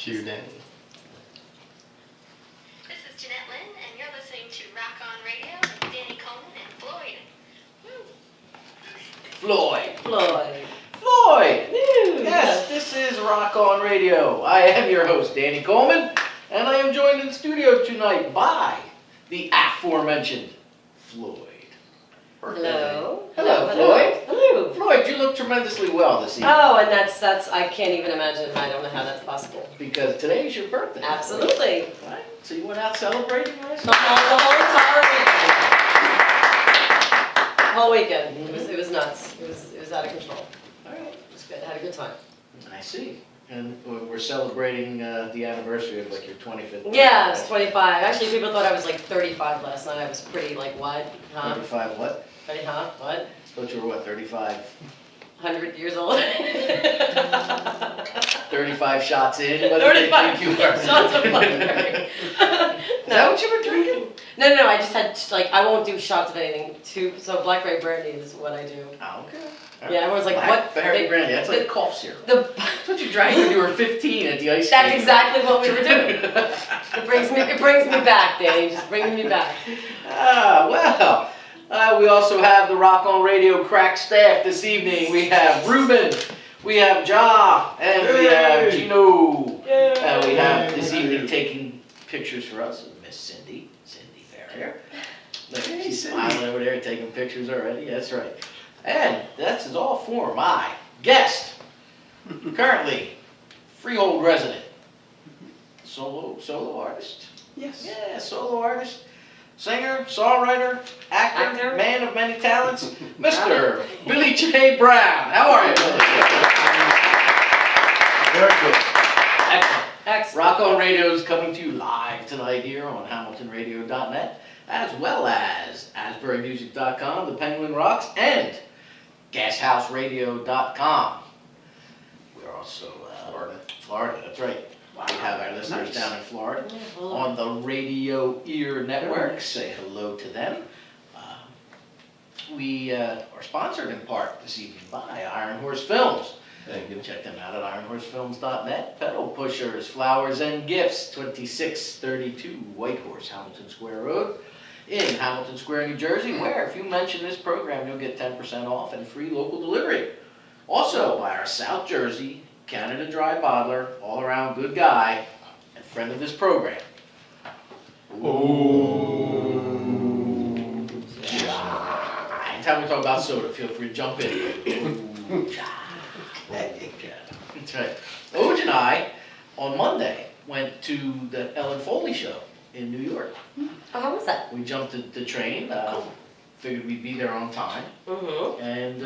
Cue Danny. This is Jeanette Lynn, and you're listening to Rock On Radio with Danny Coleman and Floyd. Floyd! Yes, this is Rock On Radio. I am your host, Danny Coleman, and I am joined in studio tonight by the aforementioned Floyd. Hello. Hello, Floyd. Hello. Floyd, you look tremendously well this evening. Oh, and that's I can't even imagine. I don't know how that's possible. Because today is your birthday. Absolutely. Right? So you went out celebrating last The night? whole weekend. It was nuts. It was out of control. All right. It was good. I had a good time. I see. And we're celebrating the anniversary of like your 25th. Yeah, I was 25. Actually, people thought I was like 35 last night. I was pretty like, what? Huh? 35 what? What? Thought you were what, 35? 100 years old. 35 shots in? What did they 35 think you were? shots of blackberry. Is that what you were drinking? No, I just had, like, I won't do shots of anything. So blackberry brandy is what I do. Oh, okay. Yeah, everyone's like, what? Blackberry brandy, that's like cough syrup. The, That's what you drank when you were 15 at the ice that's skating. exactly what we were doing. It brings me back, Danny. Just brings me back. Well, we also have the Rock On Radio crack staff this evening. We have Ruben, we have Ja, and we have Gino. And we have this evening taking pictures for us Miss Cindy Farrier. Look, she's smiling over there taking pictures already. That's right. And that's all for my guest, currently Freehold resident, solo artist. Yes. Yeah, solo artist, singer, songwriter, actor, man of many talents, Mr. Billy J. Brown. How are you, Billy? Very good. Excellent. Rock On Radio is coming to you live tonight here on HamiltonRadio.net, as well as AsburyMusic.com, The Penguin Rocks, and GasHouseRadio.com. We're also Florida. That's right. We have our listeners down in Florida on the Radio Ear Network. Say hello to them. We are sponsored in part this evening by Iron Horse Films. Thank you. Check them out at ironhorsefilms.net. Pedal Pushers, Flowers and Gifts, 2632 White Horse, Hamilton Square Road in Hamilton Square, New Jersey, where if you mention this program, you'll get 10% off and free local delivery. Also by our South Jersey Canada Dry Bottler, all-around good guy, and friend of this program. Anytime we talk about soda, feel free to jump in. That's right. Oj and I, on Monday, went to the Ellen Foley show in New York. Oh, how was that? We jumped the train, figured we'd be there on time, Mm-hmm. and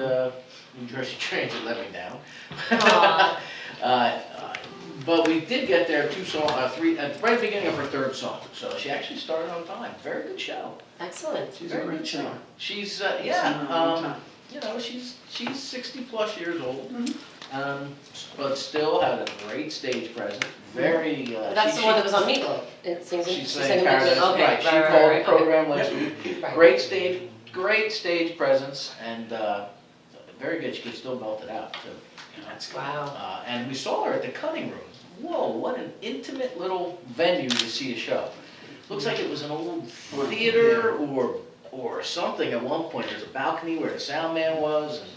New Jersey Transit let me down. But we did get there at the very beginning of her third song, so she actually started on time. Very good show. Excellent. She's Very a great good show. singer. She's she's 60 plus years old, but still had a great stage presence. Very. That's the one that was on Meatloaf. It sings. She sang sang in Paradise. Meatloaf. Okay, Right. She called the program last okay. week. Right. Great stage presence, and very good. She could still belt it out too. That's wow. And we saw her at the Cutting Room. Whoa, what an intimate little venue to see a show. Looks like it was an old theater or something at one point. There's a balcony where the sound man was, and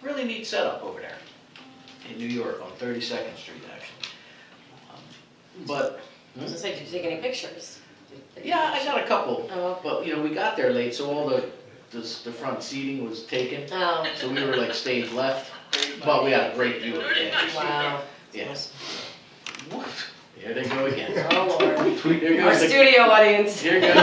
really neat setup over there in New York on 32nd Street, actually. I was gonna say, did you take any pictures? Yeah, I got a couple, Oh. but we got there late, so all the front seating was taken, Oh. so we were like stage left, but we had a great view of the dance. Wow. Yes. Here they go again. Oh Lord. Here Our goes the, studio audience. here goes the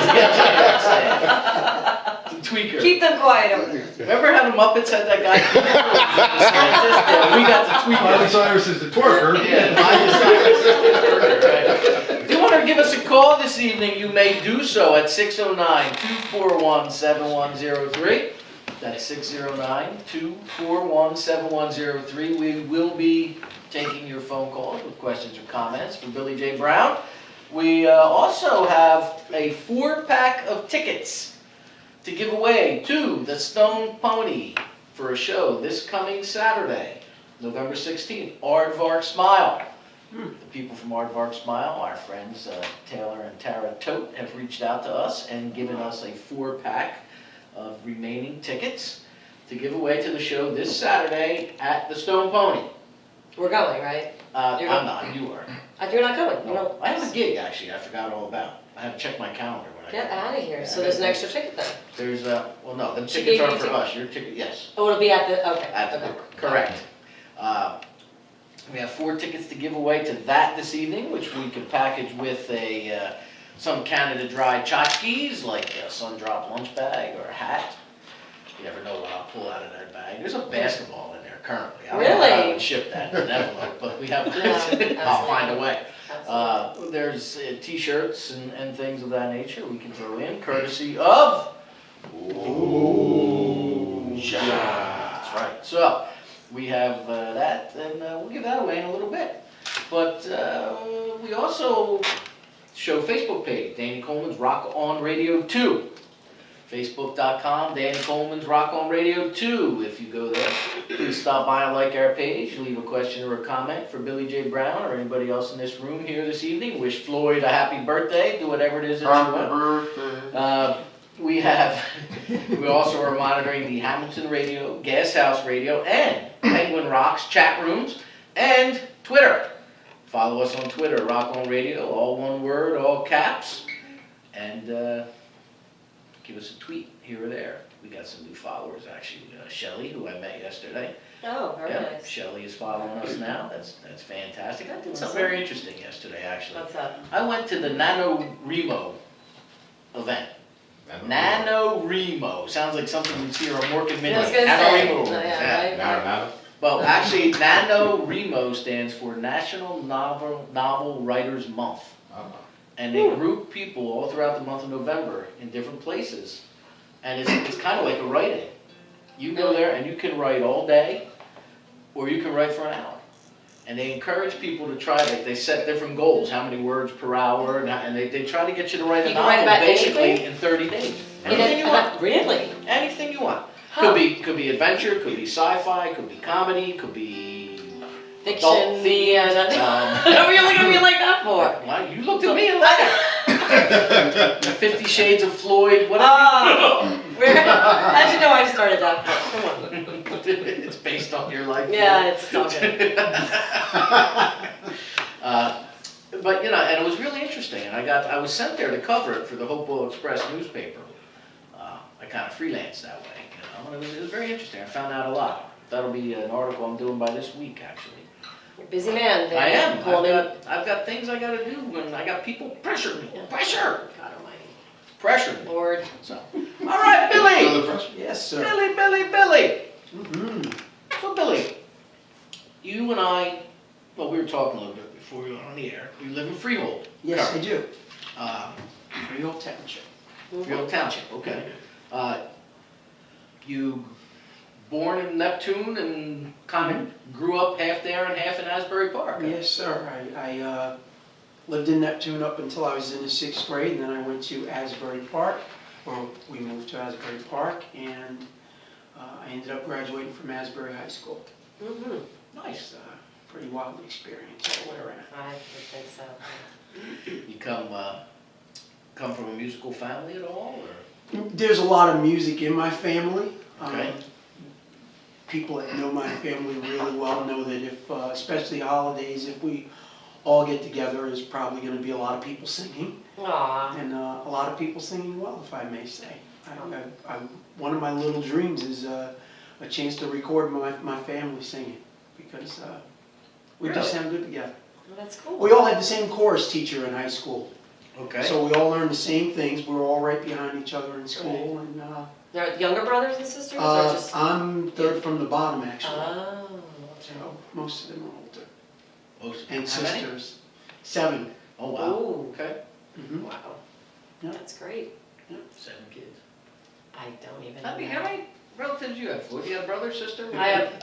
tweaker. Keep them quiet over there. Remember how the Muppets had that guy? Yeah, we got the tweaker. Miley Cyrus is the twerker. Yeah, Miley Cyrus is the twerker, right. If you want to give us a call this evening, you may do so at 609-241-7103. That's 609-241-7103. We will be taking your phone calls with questions or comments for Billy J. Brown. We also have a 4-pack of tickets to give away to the Stone Pony for a show this coming Saturday, November 16th, Aardvark Smile. The people from Aardvark Smile, our friends Taylor and Tara Tote, have reached out to us and given us a 4-pack of remaining tickets to give away to the show this Saturday at the Stone Pony. We're going, right? I'm You're not, you are. You're not going. You No, know. I have a gig actually, I forgot all about. I have to check my calendar when I Get go. out of here. Yeah, So there's an extra ticket then. There's well no, the She tickets gave are you for ticket- us, your ticket, yes. Oh, it'll be at the, okay. At the okay. door, correct. We have 4 tickets to give away to that this evening, which we could package with some Canada Dry tchotchkes, like a Sundrop lunch bag or a hat. You never know what I'll pull out of that bag. There's a basketball in there currently. I don't know how I Really? would ship that in an envelope, but we have, Yeah, I'll find a way. Absolutely. There's t-shirts and things of that nature we can throw in, courtesy of... Ooh, that's right. So, we have that, and we'll give that away in a little bit. But we also show Facebook page, Danny Coleman's Rock On Radio 2. Facebook.com, Danny Coleman's Rock On Radio 2. If you go there, please stop by and like our page, leave a question or a comment for Billy J. Brown or anybody else in this room here this evening. Wish Floyd a happy birthday, do whatever it is that you want. We also are monitoring the Hamilton Radio, Gas House Radio, and Penguin Rocks chat rooms, and Twitter. Follow us on Twitter, Rock On Radio, all one word, all caps, and give us a tweet here or there. We got some new followers actually. Shelly, who I met yesterday. Oh, very Yeah, nice. Shelly is following us now. That's fantastic. I did something very interesting yesterday actually. What's up? I went to the NaNoWriMo event. NaNoWriMo. Sounds like something you'd see on Mork and I Mindy. was gonna say. NaNoWriMo. Yeah, right? Well, actually, NaNoWriMo stands for National Novel Writers Month. And they group people all throughout the month of November in different places. And it's kind of like a writing. You go there and you can write all day, or you can write for an hour. And they encourage people to try, like they set different goals, how many words per hour, and they try to get you to write a You can write novel about basically anything? in 30 days. Anything you want. Really? Anything you want. Huh. Could be adventure, could be sci-fi, could be comedy, could be Fiction. adult themed. What are you looking at me like that for? Well, you looked at me and laughed. 50 Shades of Floyd, whatever. Oh, how'd you know I started that for? Come on. It's based on your life. Yeah, it's all good. But you know, and it was really interesting, and I was sent there to cover it for the Hopewell Express newspaper. I kind of freelanced that way, you know, and it was very interesting. I found out a lot. That'll be an article I'm doing by this week, actually. You're a busy man. I am. Called in. I've got things I got to do, and I got people pressure me. Yeah. Pressure. God almighty. Pressure me. Lord. So, all right, Billy. Another question? Yes, sir. Billy. Mm-hmm. So, Billy, you and I, well, we were talking a little bit before we went on the air. You live in Freehold. Yes, I do. Uh, Freehold Township. Freehold Township, okay. You born in Neptune and kind of grew up half there and half in Asbury Park. huh? Yes, sir. I lived in Neptune up until I was in the 6th grade, and then I went to Asbury Park, or we moved to Asbury Park, and I ended up graduating from Asbury High School. Mm-hmm. Nice. Pretty wild experience all the way around. I would think so. You come from a musical family at all, or? There's a lot of music in my family. Okay. People that know my family really well know that if, especially holidays, if we all get together, there's probably going to be a lot of people singing, Aw. and a lot of people singing well, if I may say. One of my little dreams is a chance to record my family singing, because we just sound good together. Well, that's cool. We all had the same chorus teacher in high school, Okay. so we all learned the same things. We were all right behind each other in school, and They're younger brothers and sisters, or just? I'm third from the bottom, actually. Oh. So most of them are older. Most, And how many? sisters. 7. Oh, wow. Ooh. Okay. Mm-hmm. Wow. Yeah. That's great. 7 kids. I don't even How know. many relatives do you have? Floyd? Do you have a brother, sister? I have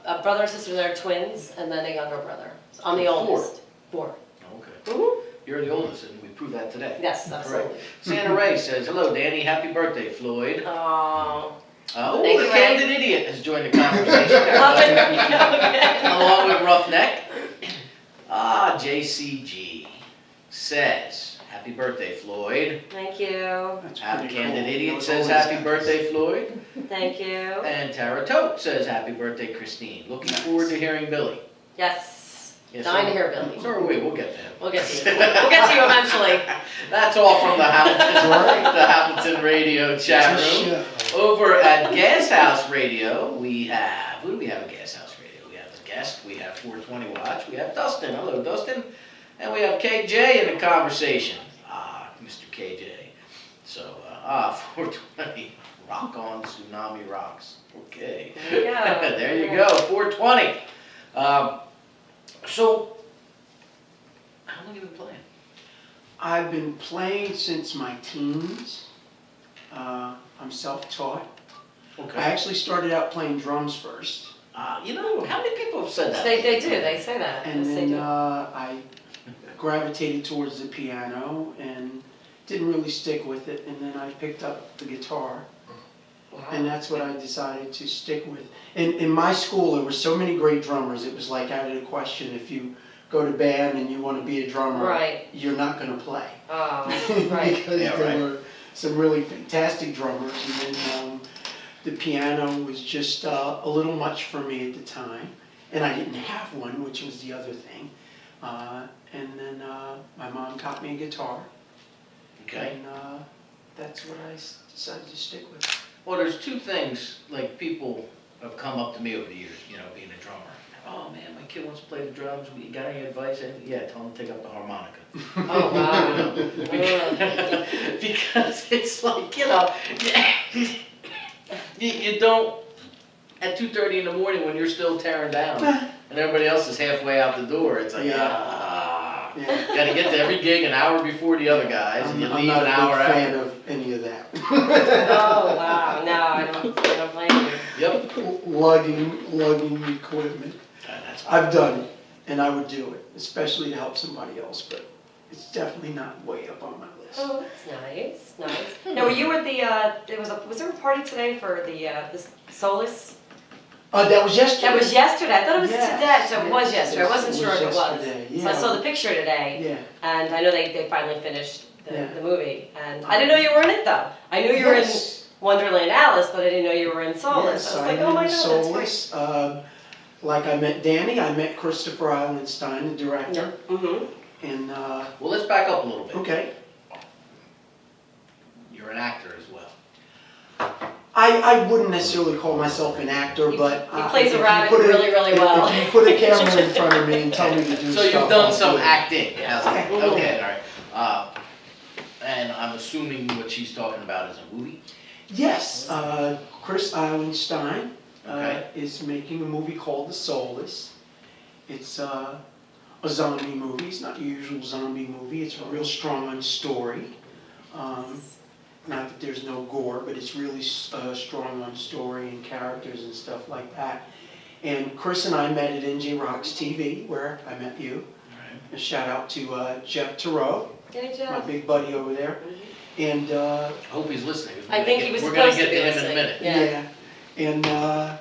a brother and sister that are twins, and then a younger brother. So I'm the Four. oldest. 4. Okay. Mm-hmm. You're the oldest, and we proved that today. Yes, absolutely. Santa Ray says, hello, Danny. Happy birthday, Floyd. Oh. Oh, Thank the you, Ray. Candid Idiot has joined the conversation. Okay. Along with Roughneck. JCG says, happy birthday, Floyd. Thank you. That's App pretty cool. Candid Idiot Those says, always happy happen. birthday, Floyd. Thank you. And Tara Tote says, happy birthday, Christine. Looking forward to hearing Billy. Yes. Yes, Dying so- to hear Billy. So are we, we'll get to him. We'll get to you. We'll get to you eventually. That's all from the Hamilton Radio chat It's a room. show. Over at Gas House Radio, we have, who do we have at Gas House Radio? We have the guest, we have 420 Watch, we have Dustin. Hello, Dustin. And we have KJ in the conversation. Mr. KJ. So, 420, rock on, Tsunami Rocks. Okay. There you go. There you go, 420. So, how long have you been playing? I've been playing since my teens. I'm self-taught. I actually started out playing drums first, You know, how many people have said that? They do. They say that. and Yes, they then do. I gravitated towards the piano and didn't really stick with it, and then I picked up the guitar, and that's what I decided to stick with. In my school, there were so many great drummers, it was like out of the question, if you go to band and you want to be a drummer, Right. you're not going to play. Oh, right. Because Yeah, there right. were some really fantastic drummers, and then the piano was just a little much for me at the time, and I didn't have one, which was the other thing. And then my mom taught me a guitar, Okay. and that's what I decided to stick with. Well, there's two things, like, people have come up to me over the years, you know, being a drummer. Oh, man, my kid wants to play the drums. You got any advice? Yeah, tell him to take up the harmonica. Oh, wow. Because it's like, you know, you don't, at 2:30 in the morning when you're still tearing down and everybody else is halfway out the door, it's like, Yeah. gotta get to every gig an hour before the other guys, and you I'm leave not an a hour big fan after. of any of that. Oh, wow. No, I don't blame you. Yep. lugging equipment. That's I've done it, and I would do it, especially to help somebody else, but it's definitely not way up on my list. Oh, that's nice. Now, were you at the, was there a party today for the Solus? That was yesterday. That was yesterday. I thought it was Yes, today, so it was yes, yesterday. I wasn't it sure was if it was. yesterday, So I yeah. saw the picture today, Yeah. and I know they finally finished Yeah. the movie. And I didn't know you were in it though. I knew you were in Yes. Wonderland Alice, but I didn't know you were in Solus. Yes, I was like, I'm oh my in god, that's great. Solus. Like I met Danny, I met Christopher Eilenstein, the director, Mm-hmm. and, Well, let's back up a little bit. okay. You're an actor as well. I wouldn't necessarily call myself an actor, but. He plays if a you rabbit put it- really, really well. If you put a camera in front of me and tell me to do So stuff. you've done I'll some do it. acting. How's that? Okay. Okay, all right. And I'm assuming what she's talking about is a movie? Yes, Chris Eilenstein Okay. is making a movie called The Soulless. It's a zombie movie. It's not your usual zombie movie. It's a real strong story. Not that there's no gore, but it's really strong on story and characters and stuff like that. And Chris and I met at NJ Rocks TV, where I met you. A shout out to Jeff Turow, Good my job. big buddy over there. And I hope he's listening. I think he was We're gonna supposed get to to be him in a listening. minute. Yeah. And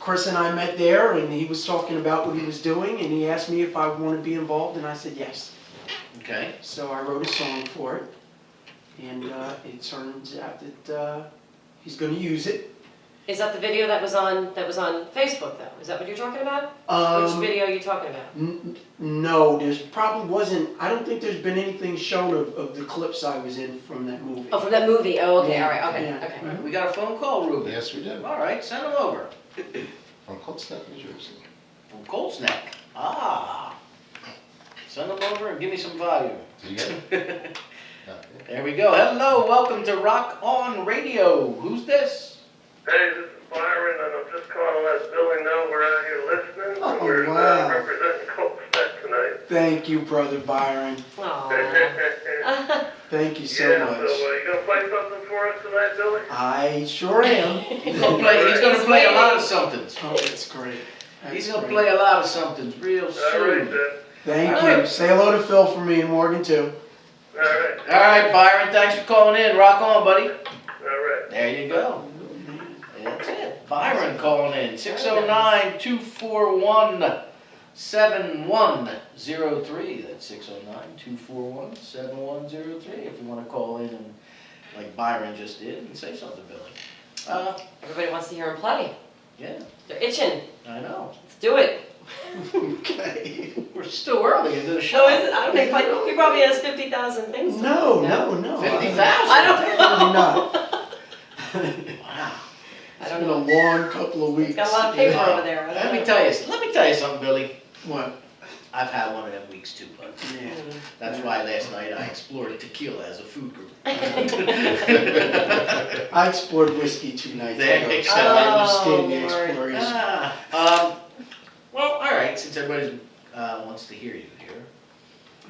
Chris and I met there, and he was talking about what he was doing, and he asked me if I wanted to be involved, and I said yes. Okay. So I wrote a song for it, and it turns out that he's going to use it. Is that the video that was on Facebook though? Is that what you're talking about? Which video are you talking about? No, there's probably wasn't. I don't think there's been anything shown of the clips I was in from that movie. Oh, from that movie. Oh, okay. Yeah, All right. Okay. yeah. Okay. We got a phone call, Ruben. Yes, we did. All right, send him over. From Colts Neck, New Jersey. From Colts Neck. Send him over and give me some volume. Did you get it? No. There we go. Hello, welcome to Rock On Radio. Who's this? Hey, this is Byron, and I'm just calling to let Billy know we're out here listening. Oh, we're wow. representing Colts Neck tonight. Thank you, brother Byron. Aw. Thank you so yeah, much. so you gonna play something for us tonight, Billy? I sure am. He's gonna play a lot of somethings. Oh, that's great. That's He's gonna great. play a lot of somethings real All right, soon. then. Thank All right. you. Say hello to Phil for me and Morgan too. All right. All right, Byron, thanks for calling in. Rock on, buddy. All right. There you go. That's it. Byron calling in. 609-241 7103. That's 609-241-7103. If you want to call in and, like Byron just did, and say something, Billy. Everybody wants to hear him play. Yeah, They're itching. I know. Let's do it. Okay. We're still early into the show. Oh, is it? I don't think he probably has 50,000 things. No. 50,000? I don't Definitely know. not. Wow. It's been a long couple of weeks. He's got a lot of paper over there. I don't Let me know. tell you something, Billy. What? I've had one of them weeks too, bud. Yeah. That's why last night I explored tequila as a food group. I explored whiskey 2 nights There ago, you so go. I understand the Oh, Lord. exploration. Well, all right. Since everybody wants to hear you here,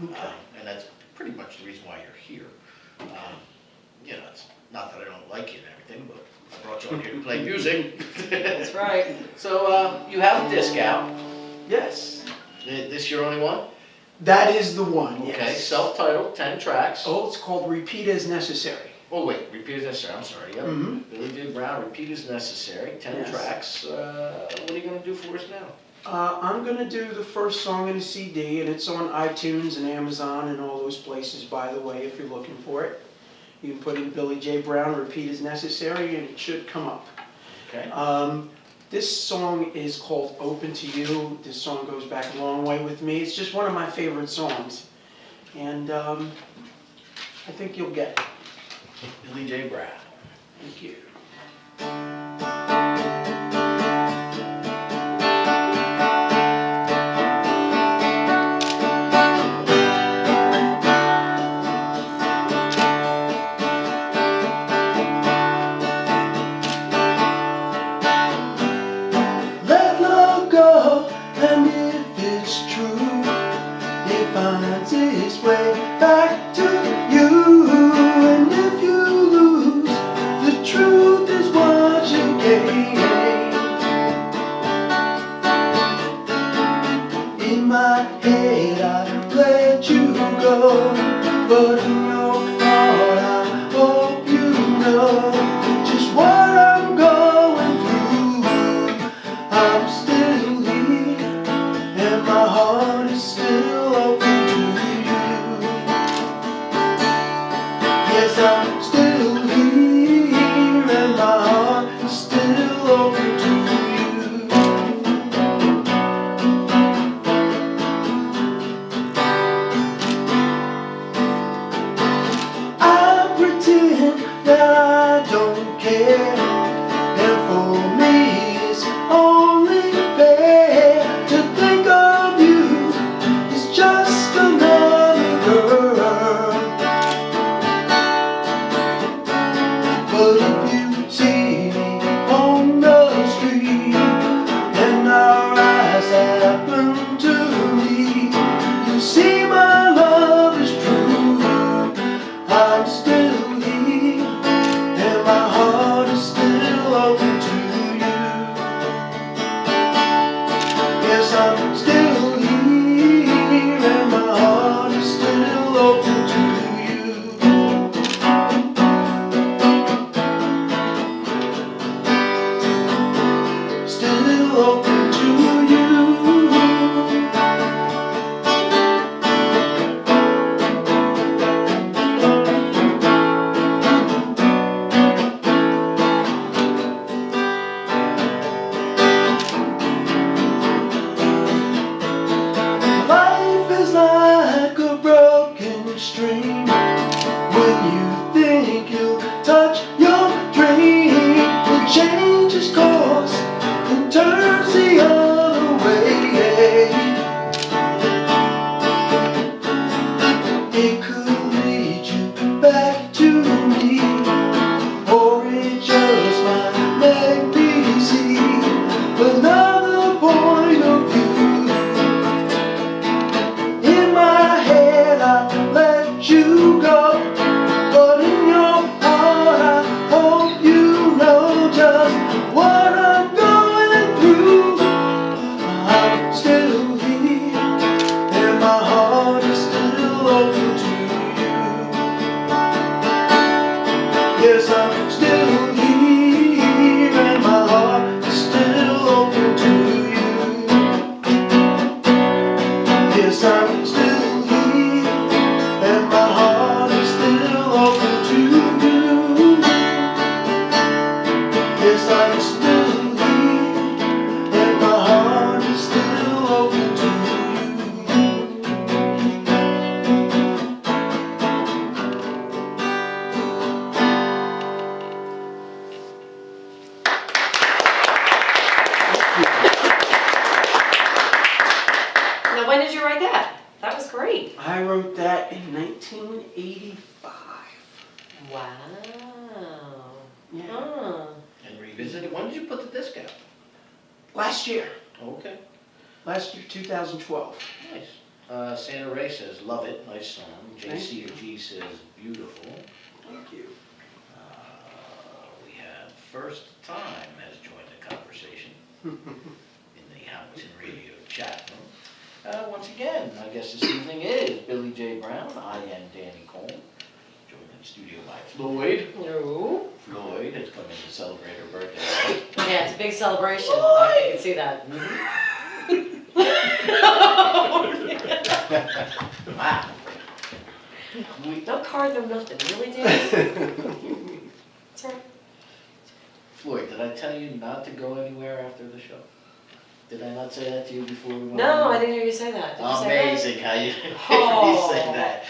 Okay. and that's pretty much the reason why you're here. You know, it's not that I don't like you and everything, but I brought you on here to play music. That's right. So you have a disc out. Yes. This your only one? That is the one, yes. Okay, self-titled, 10 tracks. Oh, it's called Repeat as Necessary. Oh wait, Repeat as Necessary, I'm sorry, yep. Mhm. Billy J. Brown, Repeat as Necessary, 10 Yes. tracks. What are you gonna do for us now? I'm gonna do the first song in the CD, and it's on iTunes and Amazon and all those places, by the way, if you're looking for it. You can put in Billy J. Brown, Repeat as Necessary, and it should come up. Okay. This song is called Open to You. This song goes back a long way with me. It's just one of my favorite songs. And I think you'll get it. Billy J. Brown. Thank you. Let love go, and if it's true, it finds its way back to you. And if you lose, the truth is what you gain. In my head, I let you go, but in your heart, I hope you know just what I'm going through. I'm still here, and my heart is still open to you. Yes, I'm still here, and my heart is still open to you. Yes, I'm still here, and my heart is still open to you. Yes, I'm still here, and my heart is still open to you. Now, when did you write that? That was great. I wrote that in 1985. Wow. Yeah. Huh. And revisited, when did you put the disc out? Last year, Okay, 2012. nice. Santa Ray says, love it, nice song. Thank JC or G says, beautiful. Thank you. We have First Time has joined the conversation in the Hamilton Radio chat room. Once again, I guess this evening is Billy J. Brown. I am Danny Cohn, joined in studio by Floyd. No. Floyd has come in to celebrate her birthday. Yeah, it's a big celebration. I can see that. Wow. No card, no nothing. Really, Dan? It's all right. Floyd, did I tell you not to go anywhere after the show? Did I not say that to you before we went No, on? I didn't hear you say that. Did you say that? Amazing how you, Oh. you said that.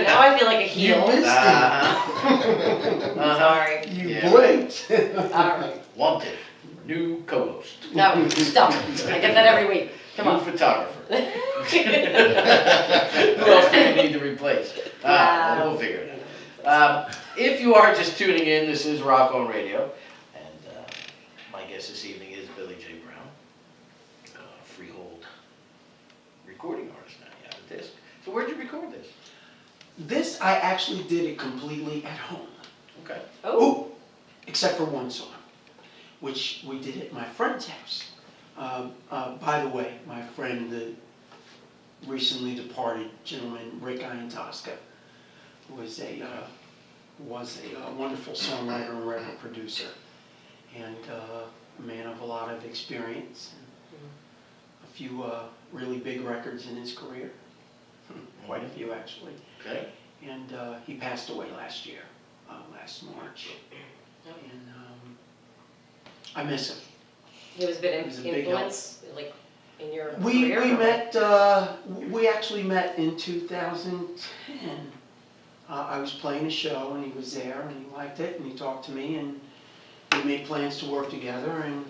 Now I feel like a heel. You missed Uh-huh. Sorry. You Yeah. blinked. All right. Wanted, new co-host, No, stop it. I get that every week. Come new on. photographer. Who else do we need to replace? Wow. We'll figure it out. If you are just tuning in, this is Rock On Radio, and my guest this evening is Billy J. Brown, freehold recording artist now. You have a disc. So where'd you record this? This, I actually did it completely at home. Okay. Oh. Ooh, except for one song, which we did at my friend's house. By the way, my friend, the recently departed gentleman, Rick Iantosca, was a wonderful songwriter and record producer, and a man of a lot of experience, and a few really big records in his career, quite a few actually. Okay. And he passed away last year, last March, and I miss him. He was a bit He was a big influence, like, in your We career? or- met, we actually met in 2010. I was playing a show and he was there and he liked it and he talked to me and we made plans to work together and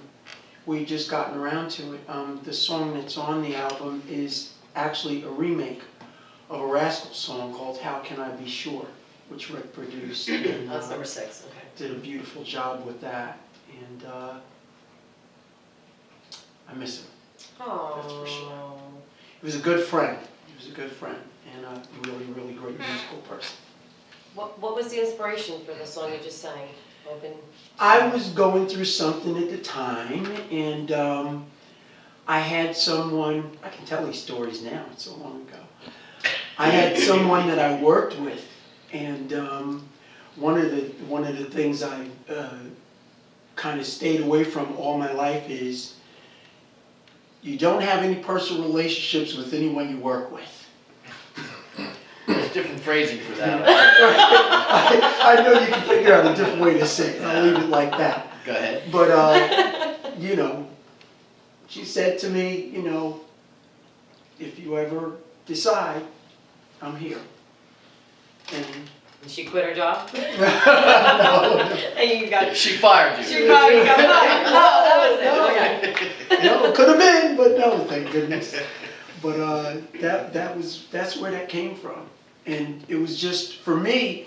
we just gotten around to it. The song that's on the album is actually a remake of a Rascals song called How Can I Be Sure, which Rick produced and That's number 6, okay. did a beautiful job with that. And I miss him. Oh. That's for sure. He was a good friend. He was a good friend and a really, really great musical person. What was the inspiration for the song you just sang? Open. I was going through something at the time, and I had someone, I can tell these stories now, it's so long ago. I had someone that I worked with, and one of the things I kind of stayed away from all my life is you don't have any personal relationships with anyone you work with. There's different phrasing for that. I know you can figure out a different way to say it, I'll leave it like that. Go ahead. But, you know, she said to me, you know, if you ever decide, I'm here. And And she quit her job? no, And you got... She fired you. She probably got fired. Oh, that was it. Okay. no, it could have been, but no, thank goodness. But that's where that came from. And it was just, for me,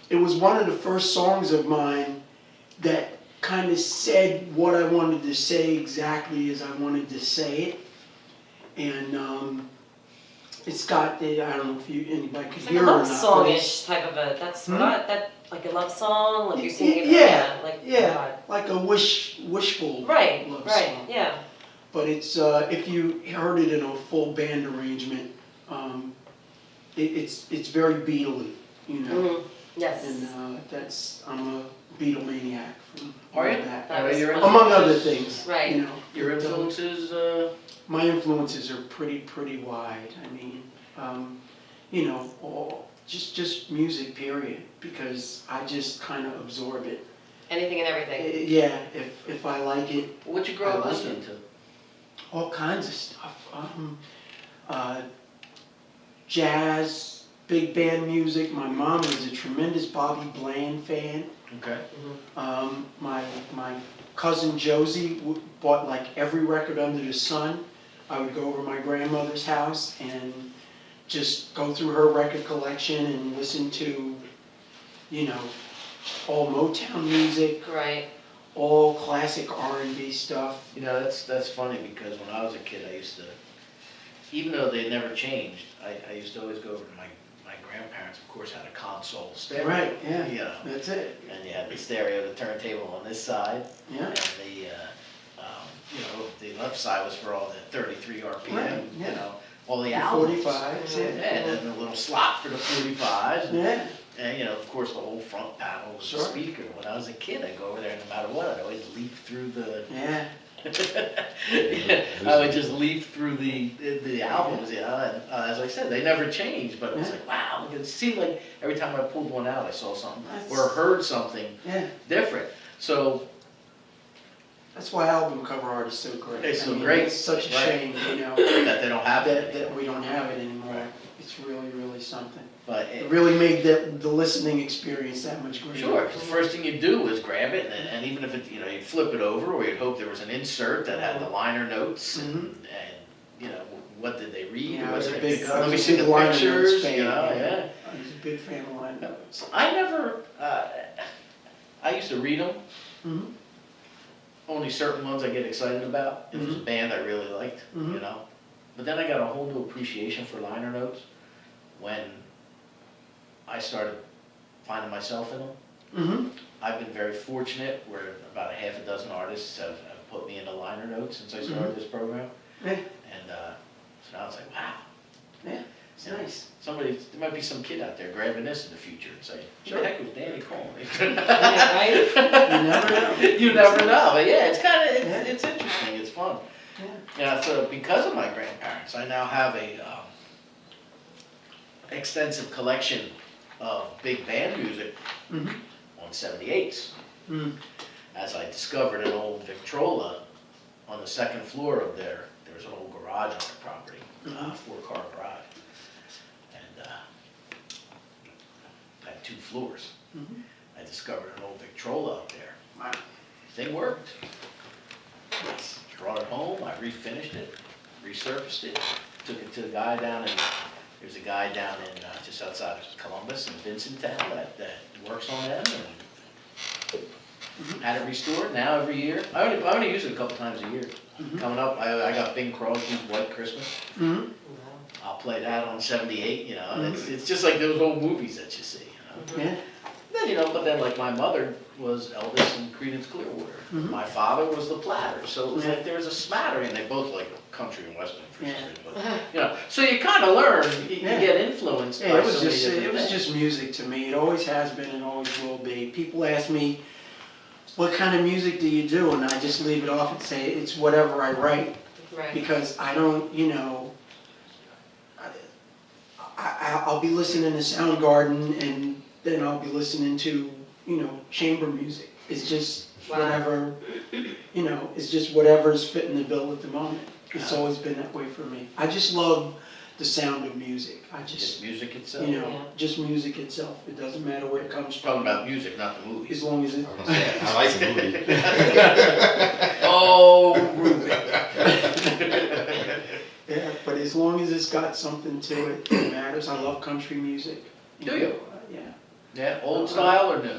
it was one of the first songs of mine that kind of said what I wanted to say exactly as I wanted to say it. And it's got, I don't know if anybody could It's like hear a it or love not. song-ish type of a, that's what like a love song, like you're singing about Yeah, that, like, yeah, like a wishful Right, love right, song. yeah. But it's, if you heard it in a full band arrangement, it's very Beatle-y, you know. Yes. And I'm a Beatlemaniac from Are you? that. That Are was your fun. Among other things, Right. you know. Your influences, My influences are pretty wide. I mean, you know, just music, period, because I just kind of absorb it. Anything and everything. Yeah, if I like it, what you grow up I like listening to? all kinds of stuff. Jazz, big band music. My mom was a tremendous Bobby Bland fan. Okay. My cousin Josie bought like every record under the sun. I would go over to my grandmother's house and just go through her record collection and listen to, you know, all Motown music, Right. all classic R&B stuff. You know, that's funny because when I was a kid, I used to, even though they never changed, I used to always go over to my grandparents, of course, had a console stereo. Right, yeah, You know, that's it. and you had the stereo, the turntable on this side, Yeah, and you know, the left side was for all the 33 RPM, Right, yeah. you know, all the the albums. 45s, Yeah, yeah. and then the little slot for the 45s. Yeah, And, you know, of course, the whole front panel was Sure. the speaker. When I was a kid, I'd go over there, no matter what, I'd always leaf through the, yeah. I would just leaf through the albums, you know, and as I said, they never changed, but it was Yeah. like, wow, it seemed like every time I pulled one out, I saw something, That's- or heard something Yeah, different. So, that's why album cover art is so great. It's so I mean, great, It's such a right. shame, you know, that they don't have it that anymore. we don't have it anymore. Right. It's really something. But It really made the listening experience that much greater. sure, 'cause the first thing you do is grab it, and even if it, you know, you flip it over, or you'd hope there was an insert that had the liner notes, and you know, what did they read? Yeah, I Was was a it big, let me I was see a the big liner notes pictures, fan. you know, yeah. I was a big fan of liner notes. I never, I used to read them, Mhm. only certain ones I get excited about, if it was a Mhm. band I really liked, you Mhm. know? But then I got a whole new appreciation for liner notes when I started finding myself in them. Mhm. I've been very fortunate where about a half a dozen artists have put me into liner notes since I started this program. Yeah. And so now it's like, wow. Yeah, it's you know, nice. there might be some kid out there grabbing this in the future and saying, Sure. who the heck was Danny Coleman? Right? You never know. You never know, but yeah, it's kind of, Yeah. it's interesting, it's fun. Yeah. Yeah, so because of my grandparents, I now have a extensive collection of big band music Mhm. on 78s. Mm. As I discovered an old Victrola on the second floor of there's an old garage on the property, Mhm. 4-car garage. And had 2 floors. Mhm. I discovered an old Victrola up there. Wow. Thing worked. Brought it home, I refinished it, resurfaced it, took it to a guy there's a guy down in, just outside of Columbus in Vincenttown that works on them and had it restored. Now every year, I only use it a couple times a year. Mhm. Coming up, I got Bing Crosby's White Christmas. Mhm. I'll play that on 78, you know, and it's just like those old movies that you see, you know. Yeah. Then, you know, but then like my mother was Elvis and Creedence Clearwater. Mhm. My father was the Platters, so it was Yeah. like there was a smattering. They both like country and western for some Yeah. reason, but you know, so you kind of learn, you Yeah. get influenced Yeah, by it was so many just different it was things. just music to me. It always has been and always will be. People ask me, "What kind of music do you do?" And I just leave it off and say it's whatever I write, Right. because I don't, you know, I'll be listening to Soundgarden and then I'll be listening to, you know, chamber music. It's just Wow. whatever, you know, it's just whatever's fitting the bill at the moment. It's always been that way for me. I just love the sound of music. I Just just, music itself. you know, Yeah. just music itself. It doesn't matter where it comes Just talking from. about music, not the movies. As long as it, I was gonna say, I like the movie. Oh, Ruben. yeah, but as long as it's got something to it that matters. I love country music. Do you? Yeah. Yeah, old style or new?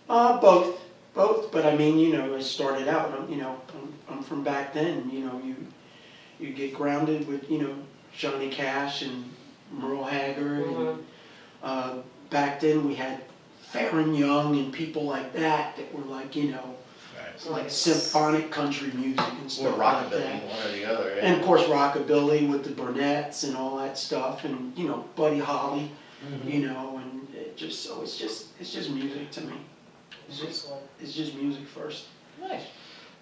Both. But I mean, you know, I started out. I'm from back then. You know, you get grounded with, you know, Johnny Cash and Merle Haggard. And, back then we had Farron Young and people like that were like, you know, Right. like symphonic country music and Or stuff like rockabilly, that. one or the other. Yeah. And of course rockabilly with the Burnett's and all that stuff, and you know Buddy Holly, Mhm. you know, and it's just music to me. It's just music first. Nice.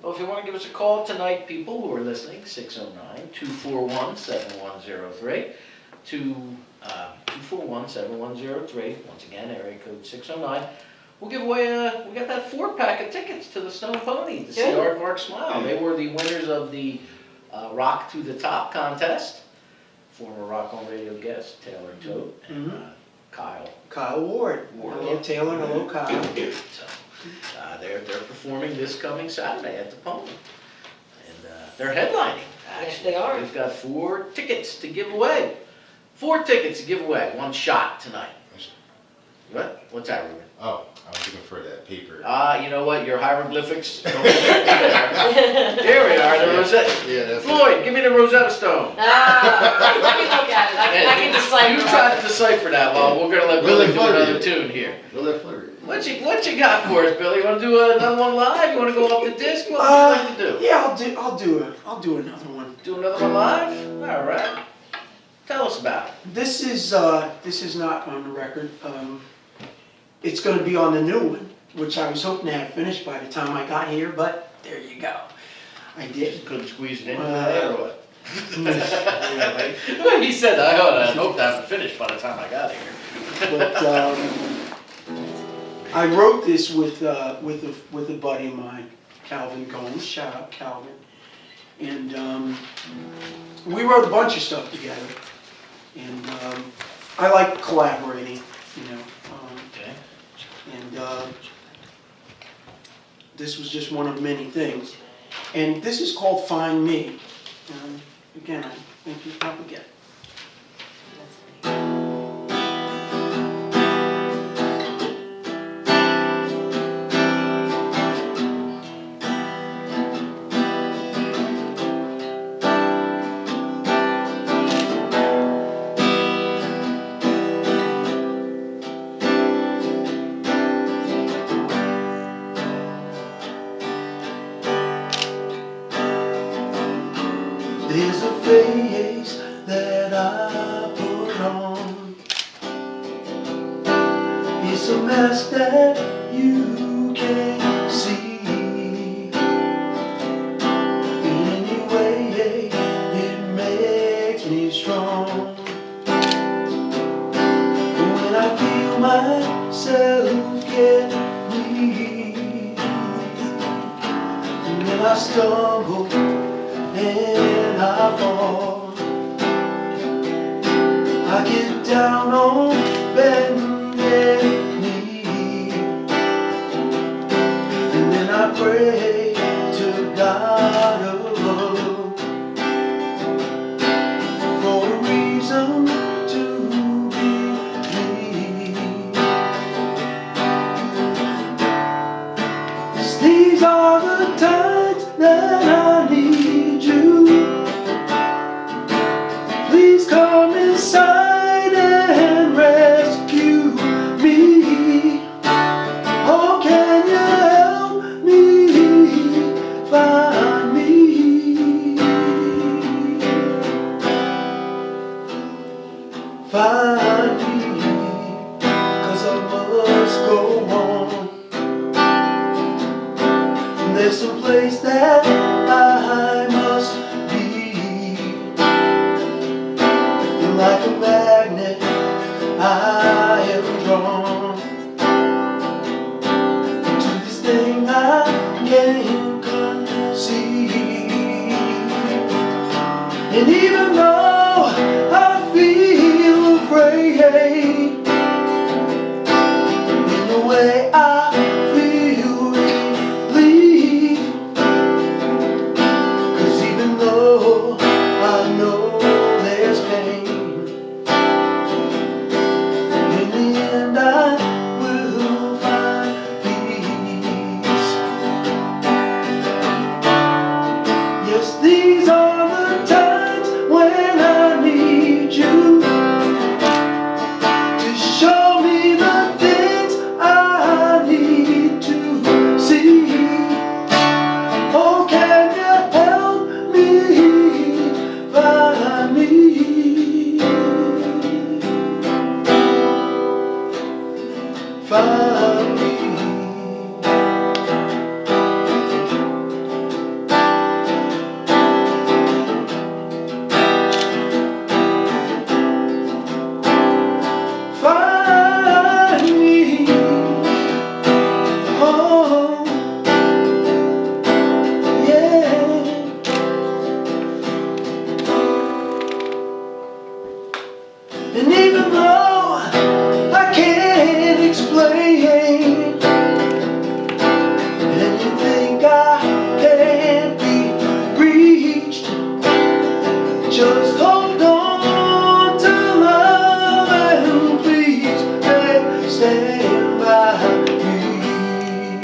Well, if you want to give us a call tonight, people who are listening, 609-241-7103, 241-7103, once again, area code 609. We'll give away, we got that 4-pack of tickets to the Stone Pony to see Good. Aardvark Smile. They were the winners of the Rock to the Top contest. Former Rock on Radio guest, Taylor Tote and Kyle. Kyle Ward. Hello Taylor, hello Kyle. So, they're performing this coming Saturday at the Pony. And they're headlining, actually. Yes, they are. They've got 4 tickets to give away. 4 tickets to give away, 1 shot tonight. What? What's that, Ruben? Oh, I was looking for that paper. You know what? Your hieroglyphics don't there we are, the Rosetta. Yeah, that's Floyd, give me the Rosetta Stone. Let me look at it. I can decipher. You try to decipher that while we're going to let Billy do another tune here. Really flurry. What you got for us, Billy? You want to do another one live? You want to go off the disc? What would you like to do? Yeah, I'll do another one. Do another one live? All right. Tell us about it. This is not on the record. It's going to be on the new one, which I was hoping to have finished by the time I got here, but there you go. I didn't. Couldn't squeeze it in today or what? Yeah, Well, he said, I hope to have it finished by the time I got here. but I wrote this with a buddy of mine, Calvin Combs. Shout out Calvin. And we wrote a bunch of stuff together. And I like collaborating, you know. Okay. And this was just one of many things. And this is called Find Me. Again, I think you probably get it. There's a face that I put on. It's a mask that you can't see. Anyway, it makes me strong. When I feel myself get weak, and then I stumble and I fall, I get down on bended knee, and then I pray to God above for a reason to believe. 'Cause these are the times that I need you. Please come inside and rescue me. Oh, can you help me find me? Find me, 'cause I must go on. There's some place that I must be. And like a magnet, I am drawn to this thing I can't conceive. And even though I feel afraid, in the way I feel relief. 'Cause even though I know there's pain, in the end I And even though I can't explain, and you think I can't be reached, just hold on to love and please stand by me.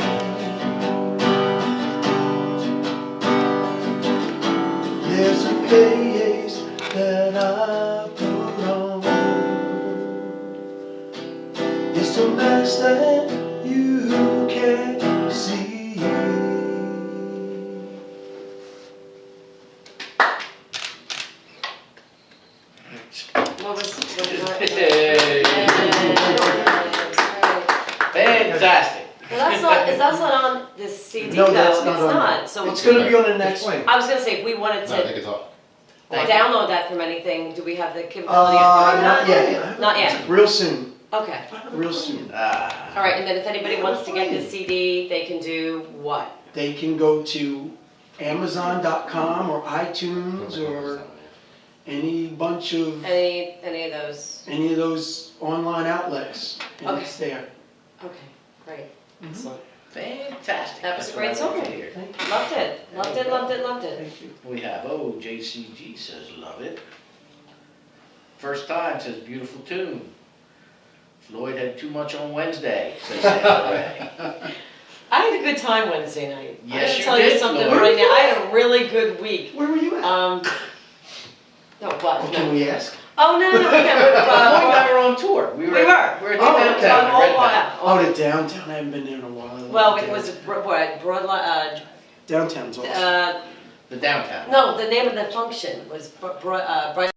There's a face that I put on. It's a mask that you can't see. What was that? Hey. Fantastic. Well, that's not on this CD No, though. that's not It's on not. it. So It's gonna be on the next Explain. one. I was gonna say, if we wanted No, I think to it's off. Thank you. download that from anything, do we have the capability of doing Not that? yet. Not yet. Real soon, Okay. real soon. All right, and then if anybody wants to get this CD, they can do what? They can go to Amazon.com or iTunes or any bunch of, Any of those? any of those online outlets, and Okay. it's there. Okay, great, excellent. Fantastic. That was a That's great what I song. like to hear. Thank you. Loved it, loved it, loved it, loved it. Thank you. We have, JCG says love it. First time says beautiful tune. Floyd had too much on Wednesday, says Sandra Ray. I had a good time Wednesday night. Yes, I'm gonna you tell you did, something Lord. right now. I had a really good week. Where were you at? No, Oh, but can no. we ask? Oh no, we Floyd and I were on tour. We were We were. at the Oh, okay. downtown. Oh, Red Dot. wow. Oh, the downtown, I haven't been there in a while. Well, it was Broadline. Downtown's awesome. The downtown. No, the name of the function was Bright